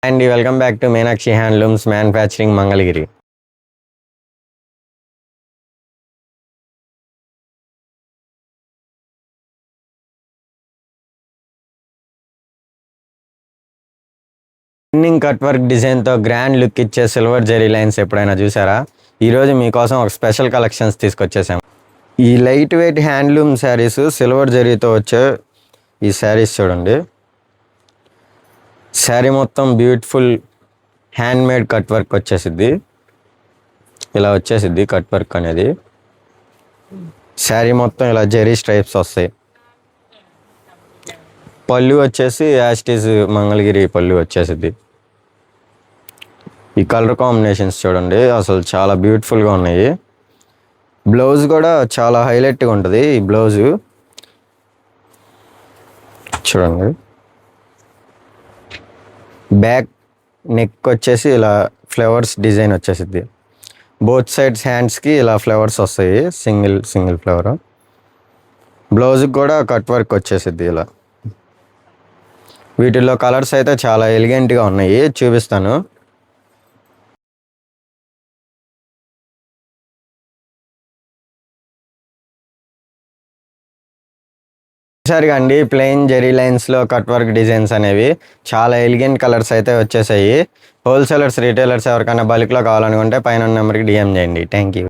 And welcome back to Meenakshi handlooms manufacturing Mangalagiri. Running cut work డిజైన్తో grand look ఇచ్చే silver zari lines ఎప్పుడైనా చూసారా? ఈరోజు మీకోసం ఒక స్పెషల్ కలెక్షన్స్ తీసుకొచ్చేసాము. ఈ లైట్ వెయిట్ హ్యాండ్లూమ్ శారీస్ సిల్వర్ జెరీతో వచ్చే ఈ శారీస్ చూడండి. శారీ మొత్తం beautiful hand made cut work వచ్చేసిద్ది. ఇలా వచ్చేసిద్ది కట్ వర్క్ అనేది. శారీ మొత్తం ఇలా జెరీ స్ట్రైప్స్ వస్తాయి. పళ్ళు వచ్చేసి యాస్టీస్ మంగళగిరి పళ్ళు వచ్చేసిద్ది. ఈ కలర్ కాంబినేషన్స్ చూడండి, అసలు చాలా బ్యూటిఫుల్గా ఉన్నాయి. బ్లౌజ్ కూడా చాలా హైలైట్గా ఉంటుంది. ఈ బ్లౌజు చూడండి, బ్యాక్ నెక్ వచ్చేసి ఇలా ఫ్లవర్స్ డిజైన్ వచ్చేసిద్ది. బోత్ సైడ్స్ హ్యాండ్స్కి ఇలా ఫ్లవర్స్ వస్తాయి, సింగిల్ ఫ్లవర్. బ్లౌజ్కి కూడా కట్ వర్క్ వచ్చేసిద్ది ఇలా. వీటిల్లో కలర్స్ అయితే చాలా ఎలిగెంట్గా ఉన్నాయి, చూపిస్తాను. సరిగా అండి, ప్లెయిన్ జెరీ లైన్స్లో కట్ వర్క్ డిజైన్స్ అనేవి చాలా ఎలిగెంట్ కలర్స్ అయితే వచ్చేసాయి. హోల్సేలర్స్ రీటైలర్స్ ఎవరికైనా బల్క్లో కావాలనుకుంటే పైన నెంబర్కి డిఎం చేయండి. Thank you.